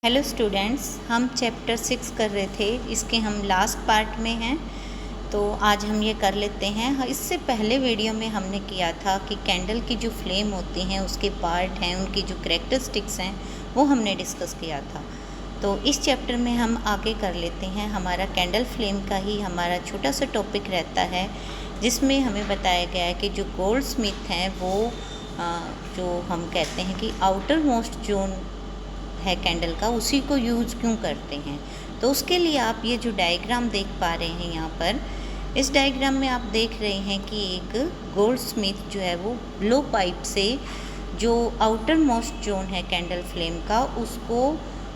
Hello students, हम chapter 6 कर रहे थे। इसके हम लास्ट पार्ट में हैं, तो आज हम ये कर लेते हैं। इससे पहले वीडियो में हमने किया था कि कैंडल की जो फ्लेम होती हैं उसके पार्ट हैं, उनकी जो करैक्टरिस्टिक्स हैं वो हमने डिस्कस किया था। तो इस चैप्टर में हम आगे कर लेते हैं। हमारा कैंडल फ्लेम का ही हमारा छोटा सा टॉपिक रहता है, जिसमें हमें बताया गया है कि जो गोल्ड स्मिथ हैं वो जो हम कहते हैं कि आउटर मोस्ट जोन है कैंडल का, उसी को यूज़ क्यों करते हैं। तो उसके लिए आप ये जो डायग्राम देख पा रहे हैं यहाँ पर, इस डायग्राम में आप देख रहे हैं कि एक गोल्ड स्मिथ जो है वो ब्लो पाइप से जो आउटर मोस्ट जोन है कैंडल फ्लेम का, उसको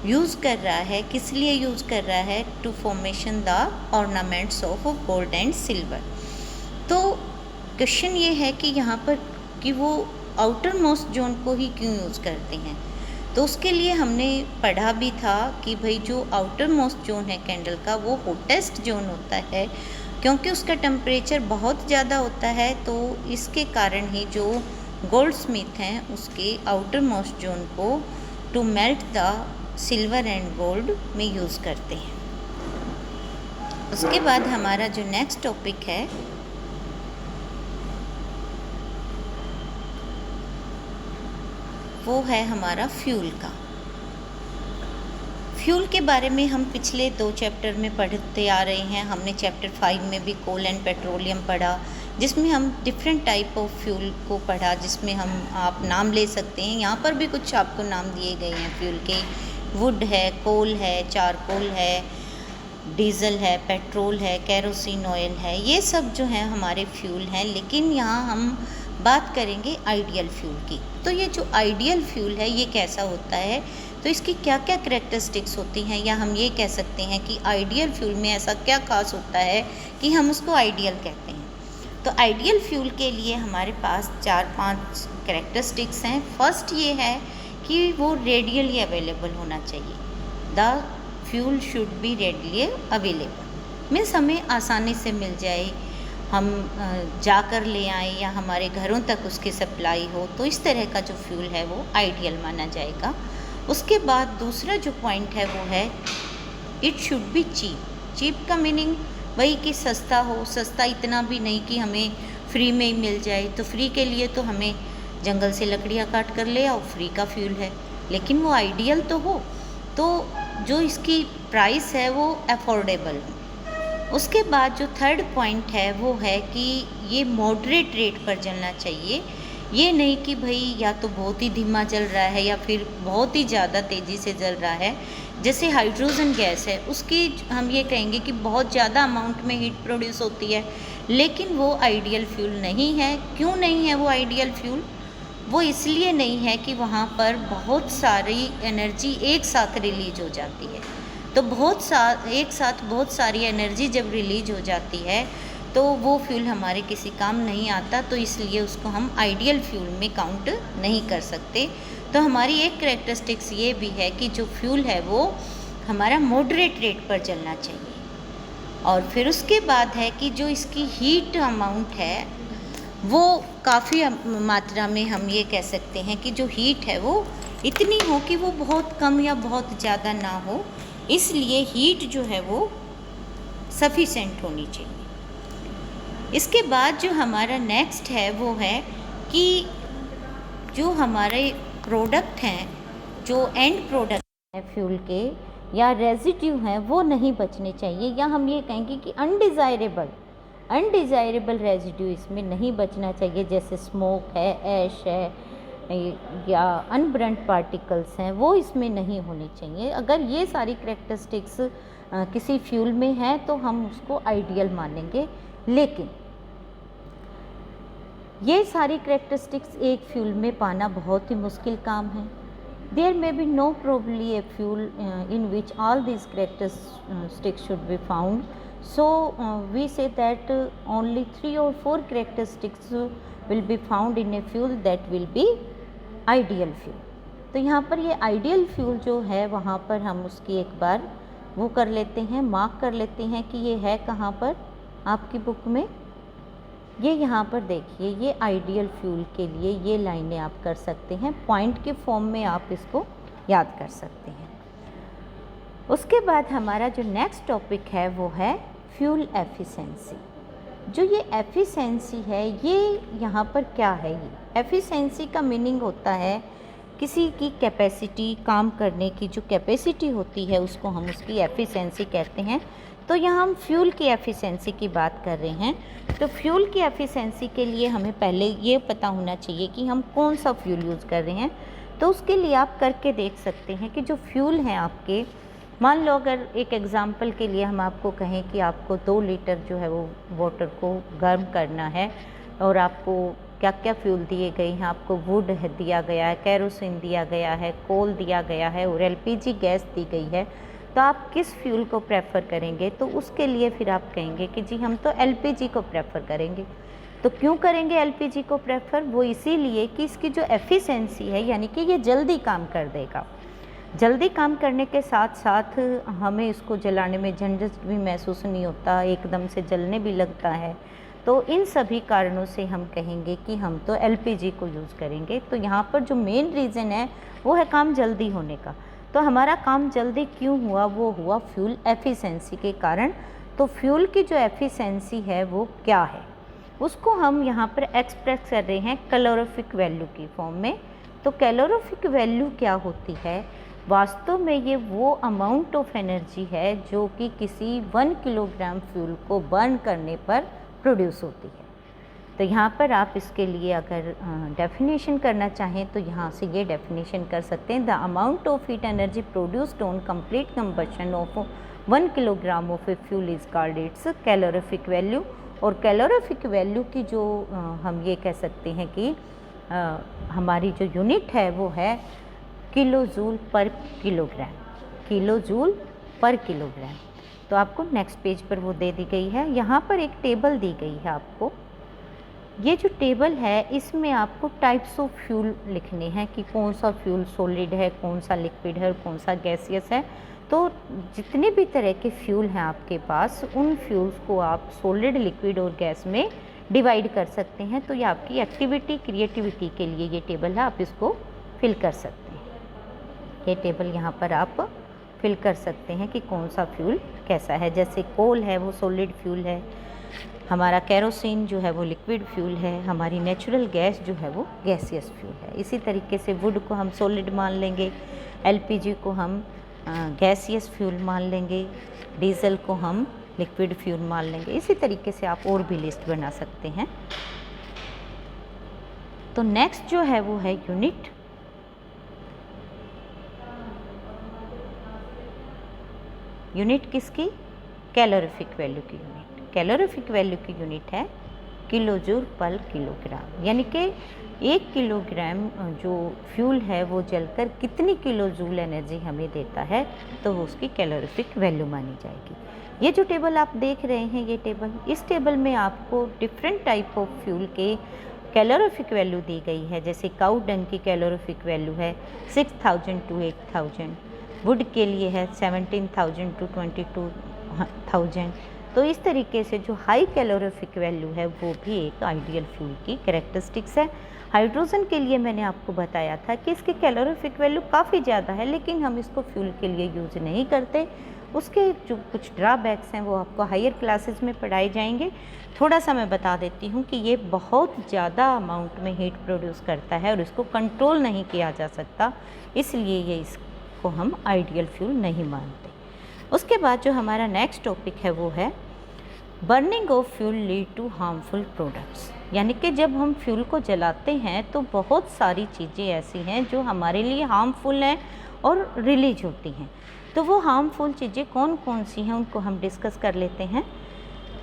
यूज़ कर रहा है। किस लिए यूज़ कर रहा है? To formation the ornaments of gold and silver. तो क्वेश्चन ये है कि यहाँ पर कि वो आउटर मोस्ट जोन को ही क्यों यूज़ करते हैं। तो उसके लिए हमने पढ़ा भी था कि भाई जो आउटर मोस्ट जोन है कैंडल का वो हॉटेस्ट जोन होता है, क्योंकि उसका टेम्परेचर बहुत ज़्यादा होता है। तो इसके कारण ही जो गोल्ड स्मिथ हैं उसके आउटर मोस्ट जोन को to melt the silver and gold में यूज़ करते हैं। उसके बाद हमारा जो नेक्स्ट टॉपिक है वो है हमारा फ्यूल का। फ्यूल के बारे में हम पिछले 2 चैप्टर में पढ़ते आ रहे हैं। हमने चैप्टर 5 में भी कोल एंड पेट्रोलियम पढ़ा, जिसमें हम डिफरेंट टाइप ऑफ फ्यूल को पढ़ा, जिसमें हम आप नाम ले सकते हैं। यहाँ पर भी कुछ आपको नाम दिए गए हैं फ्यूल के। वुड है, कोल है, चारकोल है, डीज़ल है, पेट्रोल है, केरोसिन ऑयल है, ये सब जो हैं हमारे फ्यूल हैं। लेकिन यहाँ हम बात करेंगे आइडियल फ्यूल की। तो ये जो आइडियल फ्यूल है ये कैसा होता है, तो इसकी क्या क्या करैक्टरिस्टिक्स होती हैं, या हम ये कह सकते हैं कि आइडियल फ्यूल में ऐसा क्या खास होता है कि हम उसको आइडियल कहते हैं। तो आइडियल फ्यूल के लिए हमारे पास 4-5 करैक्टरिस्टिक्स हैं। फर्स्ट ये है कि वो रेडियली अवेलेबल होना चाहिए। The fuel should be readily available, means हमें आसानी से मिल जाए, हम जाकर ले आएँ या हमारे घरों तक उसकी सप्लाई हो। तो इस तरह का जो फ्यूल है वो आइडियल माना जाएगा। उसके बाद दूसरा जो पॉइंट है वो है it should be cheap. Cheap का मीनिंग वही कि सस्ता हो। सस्ता इतना भी नहीं कि हमें फ्री में ही मिल जाए। तो फ्री के लिए तो हमें जंगल से लकड़ियाँ काट कर ले आओ, फ्री का फ्यूल है। लेकिन वो आइडियल तो हो, तो जो इसकी प्राइस है वो अफोर्डेबल हो। उसके बाद जो थर्ड पॉइंट है वो है कि ये मॉडरेट रेट पर जलना चाहिए। ये नहीं कि भाई या तो बहुत ही धीमा जल रहा है या फिर बहुत ही ज़्यादा तेज़ी से जल रहा है। जैसे हाइड्रोजन गैस है, उसकी हम ये कहेंगे कि बहुत ज़्यादा अमाउंट में हीट प्रोड्यूस होती है, लेकिन वो आइडियल फ्यूल नहीं है। क्यों नहीं है वो आइडियल फ्यूल? वो इसलिए नहीं है कि वहाँ पर बहुत सारी एनर्जी एक साथ रिलीज हो जाती है। तो एक साथ बहुत सारी एनर्जी जब रिलीज हो जाती है तो वो फ्यूल हमारे किसी काम नहीं आता। तो इसलिए उसको हम आइडियल फ्यूल में काउंट नहीं कर सकते। तो हमारी एक करैक्टरिस्टिक्स ये भी है कि जो फ्यूल है वो हमारा मॉडरेट रेट पर चलना चाहिए। और फिर उसके बाद है कि जो इसकी हीट अमाउंट है वो काफ़ी मात्रा में हम ये कह सकते हैं कि जो हीट है वो इतनी हो कि वो बहुत कम या बहुत ज़्यादा ना हो। इसलिए हीट जो है वो सफिशेंट होनी चाहिए। इसके बाद जो हमारा नेक्स्ट है वो है कि जो हमारे प्रोडक्ट हैं, जो एंड प्रोडक्ट हैं फ्यूल के या रेजिड्यू हैं, वो नहीं बचने चाहिए, या हम ये कहेंगे कि अनडिज़ायरेबल रेजिड्यू इसमें नहीं बचना चाहिए। जैसे स्मोक है, ऐश है या अनब्रंट पार्टिकल्स हैं, वो इसमें नहीं होने चाहिए। अगर ये सारी करैक्टरिस्टिक्स किसी फ्यूल में है तो हम उसको आइडियल मानेंगे। लेकिन ये सारी करैक्टरिस्टिक्स एक फ्यूल में पाना बहुत ही मुश्किल काम है। There may be no probably a fuel in which all these characteristics should be found. So we say that only 3 or 4 characteristics will be found in a fuel that will be ideal fuel. तो यहाँ पर ये ideal fuel जो है वहाँ पर हम उसकी एक बार वो कर लेते हैं, मार्क कर लेते हैं कि ये है कहाँ पर आपकी बुक में। ये यहाँ पर देखिए, ये आइडियल फ्यूल के लिए ये लाइनें आप कर सकते हैं, पॉइंट के फॉर्म में आप इसको याद कर सकते हैं। उसके बाद हमारा जो नेक्स्ट टॉपिक है वो है फ्यूल एफिशिएंसी। जो ये एफिशिएंसी है ये यहाँ पर क्या है, ये एफिशिएंसी का मीनिंग होता है किसी की कैपेसिटी, काम करने की जो कैपेसिटी होती है उसको हम उसकी एफिशिएंसी कहते हैं। तो यहाँ हम फ्यूल की एफिशिएंसी की बात कर रहे हैं। तो फ्यूल की एफिशिएंसी के लिए हमें पहले ये पता होना चाहिए कि हम कौन सा फ्यूल यूज़ कर रहे हैं। तो उसके लिए आप करके देख सकते हैं कि जो फ्यूल हैं आपके, मान लो अगर एक एग्ज़ाम्पल के लिए हम आपको कहें कि आपको 2 लीटर जो है वो वाटर को गर्म करना है और आपको क्या क्या फ्यूल दिए गए हैं, आपको वुड दिया गया है, केरोसिन दिया गया है, कोल दिया गया है और एलपीजी गैस दी गई है, तो आप किस फ्यूल को प्रेफर करेंगे। तो उसके लिए फिर आप कहेंगे कि जी हम तो एलपीजी को प्रेफर करेंगे। तो क्यों करेंगे एलपीजी को प्रेफर, वो इसीलिए कि इसकी जो एफिशिएंसी है यानी कि ये जल्दी काम कर देगा। जल्दी काम करने के साथ साथ हमें इसको जलाने में झंझट भी महसूस नहीं होता, एकदम से जलने भी लगता है। तो इन सभी कारणों से हम कहेंगे कि हम तो एलपीजी को यूज़ करेंगे। तो यहाँ पर जो मेन रीज़न है वो है काम जल्दी होने का। तो हमारा काम जल्दी क्यों हुआ, वो हुआ फ्यूल एफिशिएंसी के कारण। तो फ्यूल की जो एफिशिएंसी है वो क्या है, उसको हम यहाँ पर एक्सप्रेस कर रहे हैं कैलोरीफिक वैल्यू की फॉर्म में। तो कैलोरीफिक वैल्यू क्या होती है, वास्तव में ये वो अमाउंट ऑफ एनर्जी है जो कि किसी 1 किलोग्राम फ्यूल को बर्न करने पर प्रोड्यूस होती है। तो यहाँ पर आप इसके लिए अगर डेफिनेशन करना चाहें तो यहाँ से ये डेफिनेशन कर सकते हैं, the amount of heat energy produced on complete combustion of 1 kilogram of a fuel is called its calorific value. और कैलोरीफिक वैल्यू की जो हम ये कह सकते हैं कि हमारी जो यूनिट है वो है किलो जूल पर किलोग्राम, किलो जूल पर किलोग्राम। तो आपको नेक्स्ट पेज पर वो दे दी गई है। यहाँ पर एक टेबल दी गई है आपको। ये जो टेबल है इसमें आपको टाइप्स ऑफ फ्यूल लिखने हैं कि कौन सा फ्यूल सॉलिड है, कौन सा लिक्विड है और कौन सा गैसियस है। तो जितने भी तरह के फ्यूल हैं आपके पास, उन फ्यूल्स को आप सॉलिड, लिक्विड और गैस में डिवाइड कर सकते हैं। तो ये आपकी एक्टिविटी, क्रिएटिविटी के लिए ये टेबल है, आप इसको फिल कर सकते हैं। ये टेबल यहाँ पर आप फिल कर सकते हैं कि कौन सा फ्यूल कैसा है। जैसे कोल है वो सॉलिड फ्यूल है, हमारा केरोसिन जो है वो लिक्विड फ्यूल है, हमारी नेचुरल गैस जो है वो गैसियस फ्यूल है। इसी तरीके से वुड को हम सॉलिड मान लेंगे, एलपीजी को हम गैसियस फ्यूल मान लेंगे, डीजल को हम लिक्विड फ्यूल मान लेंगे। इसी तरीके से आप और भी लिस्ट बना सकते हैं। तो नेक्स्ट जो है वो है यूनिट। यूनिट किसकी, कैलोरीफिक वैल्यू की यूनिट। कैलोरीफिक वैल्यू की यूनिट है किलो जूल पर किलोग्राम, यानी कि 1 किलोग्राम जो फ्यूल है वो जलकर कितनी किलो जूल एनर्जी हमें देता है, तो वो उसकी कैलोरीफिक वैल्यू मानी जाएगी। ये जो टेबल आप देख रहे हैं, ये टेबल, इस टेबल में आपको डिफरेंट टाइप ऑफ फ्यूल के कैलोरीफिक वैल्यू दी गई है। जैसे काऊ डंग की कैलोरीफिक वैल्यू है 6000 to 8000, वुड के लिए है 17,000 to 22,000। तो इस तरीके से जो हाई कैलोरीफिक वैल्यू है वो भी एक आइडियल फ्यूल की कैरेक्टरिस्टिक्स है। हाइड्रोजन के लिए मैंने आपको बताया था कि इसकी कैलोरीफिक वैल्यू काफ़ी ज़्यादा है, लेकिन हम इसको फ्यूल के लिए यूज़ नहीं करते। उसके जो कुछ ड्रॉबैक्स हैं वो आपको हायर क्लासेस में पढ़ाए जाएंगे। थोड़ा सा मैं बता देती हूँ कि ये बहुत ज़्यादा अमाउंट में हीट प्रोड्यूस करता है और इसको कंट्रोल नहीं किया जा सकता, इसलिए ये इसको हम आइडियल फ्यूल नहीं मानते। उसके बाद जो हमारा नेक्स्ट टॉपिक है वो है burning of fuel lead to harmful products. यानी कि जब हम फ्यूल को जलाते हैं तो बहुत सारी चीज़ें ऐसी हैं जो हमारे लिए हार्मफुल हैं और रिलीज होती हैं। तो वो हार्मफुल चीज़ें कौन कौन सी हैं उनको हम डिस्कस कर लेते हैं।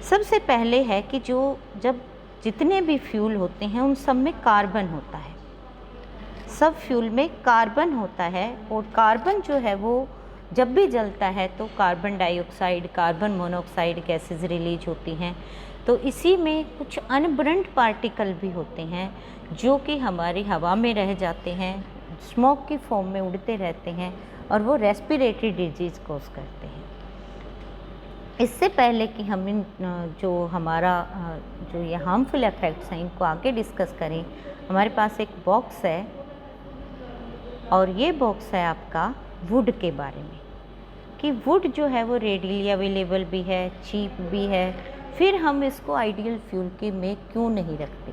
सबसे पहले है कि जब जितने भी फ्यूल होते हैं उन सब में कार्बन होता है, सब फ्यूल में कार्बन होता है। और कार्बन जो है वो जब भी जलता है तो carbon dioxide, carbon monoxide gases release होती हैं। तो इसी में कुछ अनबर्न्ड पार्टिकल भी होते हैं जो कि हमारी हवा में रह जाते हैं, स्मोक की फॉर्म में उड़ते रहते हैं और वो रेस्पिरेटरी डिजीज़ कॉज करते हैं। इससे पहले कि हम इन जो ये हार्मफुल इफ़ेक्ट्स हैं इनको आगे डिस्कस करें, हमारे पास एक बॉक्स है और ये बॉक्स है आपका वुड के बारे में। कि वुड जो है वो रेडीली अवेलेबल भी है, चीप भी है, फिर हम इसको आइडियल फ्यूल की में क्यों नहीं रखते।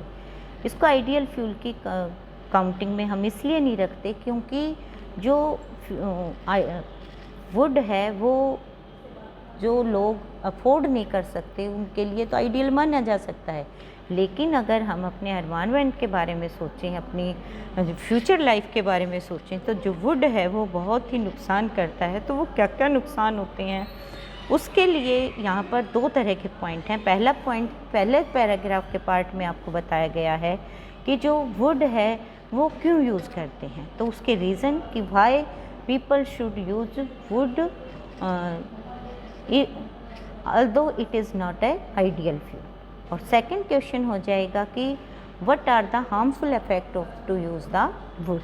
इसको आइडियल फ्यूल की काउंटिंग में हम इसलिए नहीं रखते क्योंकि जो वुड है वो जो लोग अफोर्ड नहीं कर सकते उनके लिए तो आइडियल माना जा सकता है, लेकिन अगर हम अपने एनवायरनमेंट के बारे में सोचें, अपनी फ्यूचर लाइफ के बारे में सोचें, तो जो वुड है वो बहुत ही नुकसान करता है। तो वो क्या क्या नुकसान होते हैं उसके लिए यहाँ पर दो तरह के पॉइंट हैं। पहला पॉइंट पहले पैराग्राफ के पार्ट में आपको बताया गया है कि जो वुड है वो क्यों यूज़ करते हैं, तो उसके रीज़न कि why people should use wood although it is not a ideal fuel। और सेकंड क्वेश्चन हो जाएगा कि what are the harmful effect of to use the wood.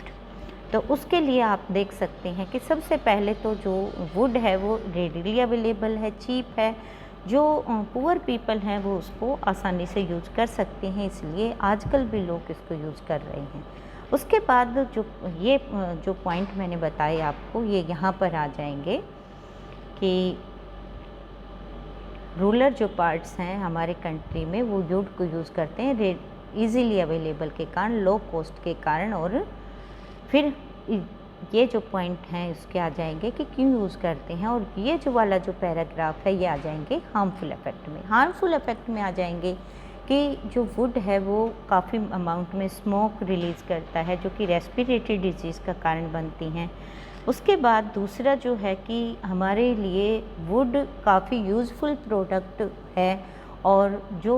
तो उसके लिए आप देख सकते हैं कि सबसे पहले तो जो वुड है वो रेडीली अवेलेबल है, चीप है, जो पुअर पीपल हैं वो उसको आसानी से यूज़ कर सकते हैं, इसलिए आजकल भी लोग इसको यूज़ कर रहे हैं। उसके बाद जो पॉइंट मैंने बताए आपको ये यहाँ पर आ जाएंगे कि रूरल जो पार्ट्स हैं हमारे कंट्री में वो वुड को यूज़ करते हैं इजीली अवेलेबल के कारण, लो कॉस्ट के कारण। और फिर ये जो पॉइंट हैं उसके आ जाएंगे कि क्यों यूज़ करते हैं, और ये जो वाला जो पैराग्राफ है ये आ जाएंगे हार्मफुल इफेक्ट में। हार्मफुल इफेक्ट में आ जाएंगे कि जो वुड है वो काफ़ी अमाउंट में स्मोक रिलीज़ करता है जो कि रेस्पिरेटरी डिजीज़ का कारण बनती हैं। उसके बाद दूसरा जो है कि हमारे लिए वुड काफ़ी यूज़फुल प्रोडक्ट है, और जो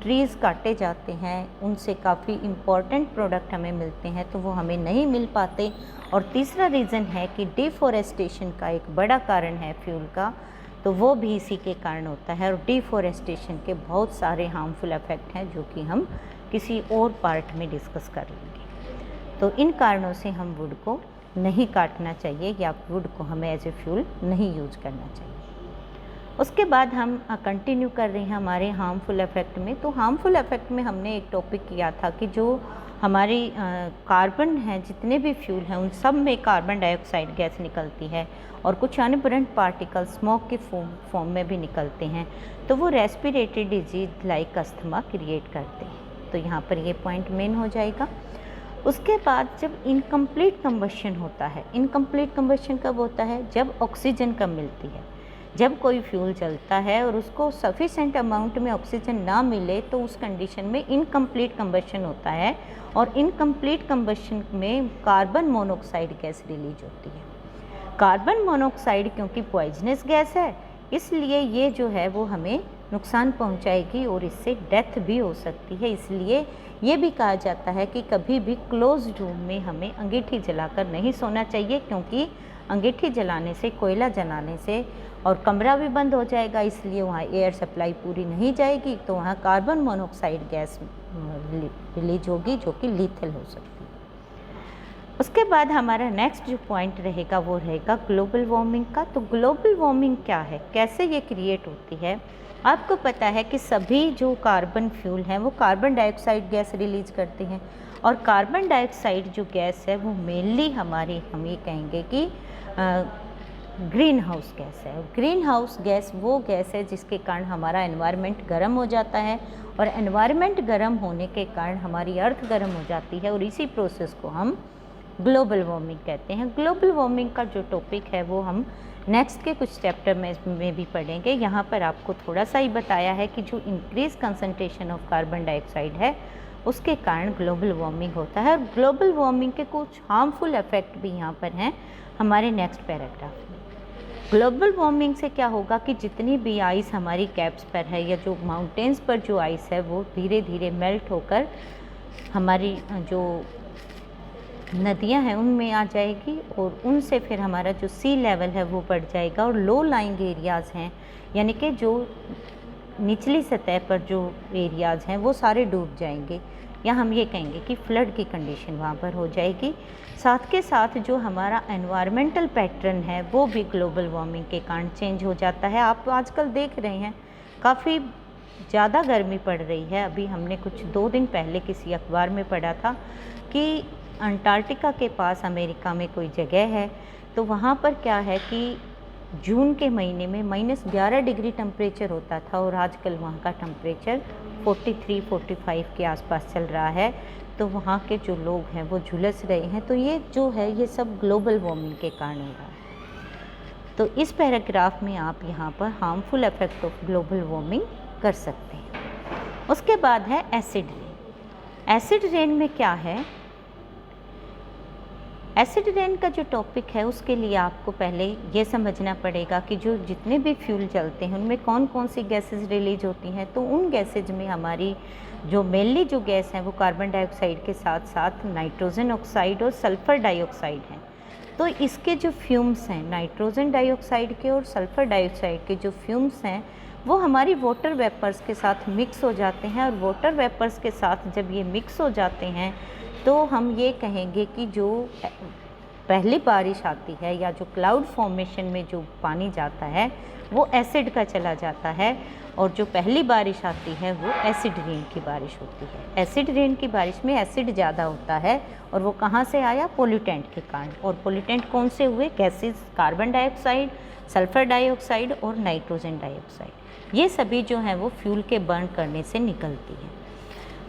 ट्रीज़ काटे जाते हैं उनसे काफ़ी इम्पॉर्टेंट प्रोडक्ट हमें मिलते हैं, तो वो हमें नहीं मिल पाते। और तीसरा रीज़न है कि डिफॉरेस्टेशन का एक बड़ा कारण है फ्यूल का, तो वो भी इसी के कारण होता है। और डिफॉरेस्टेशन के बहुत सारे हार्मफुल इफ़ेक्ट हैं जो कि हम किसी और पार्ट में डिस्कस कर लेंगे। तो इन कारणों से हम वुड को नहीं काटना चाहिए या वुड को हमें एज ए फ्यूल नहीं यूज़ करना चाहिए। उसके बाद हम कंटिन्यू कर रहे हैं हमारे हार्मफुल इफ़ेक्ट में। तो हार्मफुल इफ़ेक्ट में हमने एक टॉपिक किया था कि जो हमारी कार्बन है, जितने भी फ्यूल हैं उन सब में कार्बन डाइऑक्साइड गैस निकलती है, और कुछ अनबर्न्ड पार्टिकल स्मोक के फॉर्म में भी निकलते हैं, तो वो respiratory disease like asthma create करते हैं। तो यहाँ पर ये पॉइंट मेन हो जाएगा। उसके बाद जब इनकम्प्लीट कंबशन होता है, इनकम्प्लीट कंबशन कब होता है? जब ऑक्सीजन कम मिलती है। जब कोई फ्यूल जलता है और उसको सफिशेंट अमाउंट में ऑक्सीजन ना मिले तो उस कंडीशन में इनकम्प्लीट कंबशन होता है, और इनकम्प्लीट कंबशन में कार्बन मोनोऑक्साइड गैस रिलीज होती है। कार्बन मोनोऑक्साइड क्योंकि पॉइजनस गैस है, इसलिए ये जो है वो हमें नुकसान पहुंचाएगी और इससे डेथ भी हो सकती है। इसलिए ये भी कहा जाता है कि कभी भी क्लोज रूम में हमें अंगीठी जलाकर नहीं सोना चाहिए, क्योंकि अंगीठी जलाने से, कोयला जलाने से और कमरा भी बंद हो जाएगा, इसलिए वहाँ एयर सप्लाई पूरी नहीं जाएगी, तो वहाँ कार्बन मोनोऑक्साइड गैस रिलीज होगी जो कि लीथल हो सकती है। उसके बाद हमारा नेक्स्ट जो पॉइंट रहेगा वो रहेगा ग्लोबल वार्मिंग का। तो ग्लोबल वार्मिंग क्या है, कैसे ये क्रिएट होती है? आपको पता है कि सभी जो कार्बन फ्यूल हैं वो कार्बन डाइऑक्साइड गैस रिलीज करते हैं, और कार्बन डाइऑक्साइड जो गैस है वो मेनली हमारी, हम ये कहेंगे कि ग्रीन हाउस गैस है। ग्रीन हाउस गैस वो गैस है जिसके कारण हमारा एनवायरनमेंट गर्म हो जाता है, और एनवायरनमेंट गर्म होने के कारण हमारी अर्थ गर्म हो जाती है, और इसी प्रोसेस को हम ग्लोबल वार्मिंग कहते हैं। ग्लोबल वार्मिंग का जो टॉपिक है वो हम नेक्स्ट के कुछ चैप्टर में भी पढ़ेंगे। यहाँ पर आपको थोड़ा सा ही बताया है कि जो increase concentration of carbon dioxide है उसके कारण ग्लोबल वार्मिंग होता है, और ग्लोबल वार्मिंग के कुछ हार्मफुल इफेक्ट भी यहाँ पर हैं हमारे नेक्स्ट पैराग्राफ में। ग्लोबल वार्मिंग से क्या होगा कि जितनी भी आइस हमारी कैप्स पर है या जो माउंटेन्स पर जो आइस है वो धीरे धीरे मेल्ट होकर हमारी जो नदियां हैं उनमें आ जाएगी, और उनसे फिर हमारा जो सी लेवल है वो बढ़ जाएगा, और लो लाइंग एरियाज़ हैं यानी कि जो निचली सतह पर जो एरियाज़ हैं वो सारे डूब जाएंगे, या हम ये कहेंगे कि फ्लड की कंडीशन वहाँ पर हो जाएगी। साथ के साथ जो हमारा एनवायरमेंटल पैटर्न है वो भी ग्लोबल वार्मिंग के कारण चेंज हो जाता है। आप आजकल देख रहे हैं काफ़ी ज़्यादा गर्मी पड़ रही है। अभी हमने कुछ 2 दिन पहले किसी अखबार में पढ़ा था कि अंटार्कटिका के पास अमेरिका में कोई जगह है तो वहाँ पर क्या है कि जून के महीने में -11 डिग्री टेम्परेचर होता था और आजकल वहाँ का टेम्परेचर 43-45 के आसपास चल रहा है। तो वहाँ के जो लोग हैं वो झुलस रहे हैं। तो ये जो है ये सब ग्लोबल वार्मिंग के कारण हो रहा है। तो इस पैराग्राफ में आप यहाँ पर harmful effect of global warming कर सकते हैं। उसके बाद है एसिड रेन। एसिड रेन में क्या है, एसिड रेन का जो टॉपिक है उसके लिए आपको पहले ये समझना पड़ेगा कि जो जितने भी फ्यूल चलते हैं उनमें कौन कौन सी गैसेस रिलीज होती हैं। तो उन गैसेज में हमारी जो मेनली जो गैस है वो कार्बन डाइऑक्साइड के साथ साथ नाइट्रोजन ऑक्साइड और सल्फ़र डाइऑक्साइड हैं। तो इसके जो फ्यूम्स हैं नाइट्रोजन डाइऑक्साइड के और सल्फ़र डाइऑक्साइड के जो फ्यूम्स हैं वो हमारी वाटर वेपर्स के साथ मिक्स हो जाते हैं। और वाटर वेपर्स के साथ जब ये मिक्स हो जाते हैं तो हम ये कहेंगे कि जो पहली बारिश आती है या जो क्लाउड फॉर्मेशन में जो पानी जाता है वो एसिड का चला जाता है, और जो पहली बारिश आती है वो एसिड रेन की बारिश होती है। एसिड रेन की बारिश में एसिड ज़्यादा होता है और वो कहाँ से आया, पोल्यूटेंट के कारण। और पोल्यूटेंट कौन से हुए, gases carbon dioxide, sulphur dioxide और नाइट्रोजन डाइऑक्साइड। ये सभी जो हैं वो फ्यूल के बर्न करने से निकलती हैं।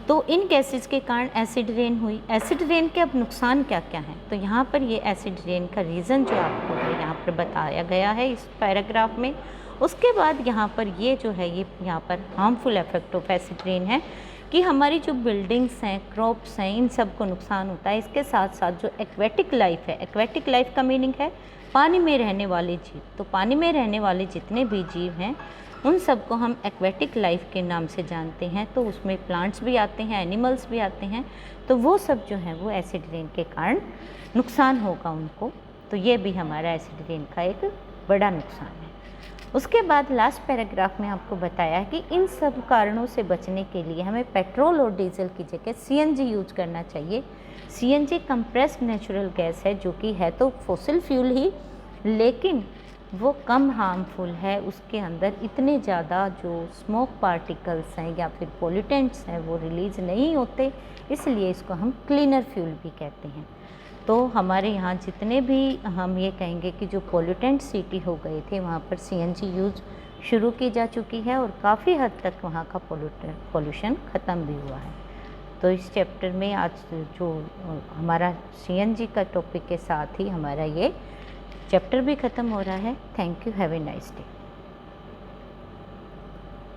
तो इन गैसेस के कारण एसिड रेन हुई। एसिड रेन के अब नुकसान क्या क्या हैं, तो यहाँ पर ये एसिड रेन का रीज़न जो आपको है यहाँ पर बताया गया है इस पैराग्राफ में। उसके बाद यहाँ पर ये जो है ये यहाँ पर harmful effect of acid rain है कि हमारी जो बिल्डिंग्स हैं, क्रॉप्स हैं, इन सब को नुकसान होता है। इसके साथ साथ जो एक्वेटिक लाइफ है, एक्वेटिक लाइफ का मीनिंग है पानी में रहने वाले जीव। तो पानी में रहने वाले जितने भी जीव हैं उन सब को हम एक्वेटिक लाइफ के नाम से जानते हैं। तो उसमें प्लांट्स भी आते हैं, एनिमल्स भी आते हैं। तो वो सब जो है वो एसिड रेन के कारण नुकसान होगा उनको। तो ये भी हमारा एसिड रेन का एक बड़ा नुकसान है। उसके बाद लास्ट पैराग्राफ में आपको बताया है कि इन सब कारणों से बचने के लिए हमें पेट्रोल और डीजल की जगह सीएनजी यूज करना चाहिए। सीएनजी कंप्रेस्ड नेचुरल गैस है जो कि है तो फॉसिल फ्यूल ही, लेकिन वो कम हार्मफुल है। उसके अंदर इतने ज़्यादा जो स्मोक पार्टिकल्स हैं या फिर पोल्यूटेंट्स हैं वो रिलीज़ नहीं होते, इसलिए इसको हम क्लीनर फ्यूल भी कहते हैं। तो हमारे यहाँ जितने भी हम ये कहेंगे कि जो पोल्यूटेंट सिटी हो गए थे वहाँ पर सीएनजी यूज शुरू की जा चुकी है और काफ़ी हद तक वहाँ का पोल्यूशन ख़त्म भी हुआ है। तो इस चैप्टर में आज जो हमारा सीएनजी का टॉपिक के साथ ही हमारा ये चैप्टर भी ख़त्म हो रहा है। Thank you, have a nice day.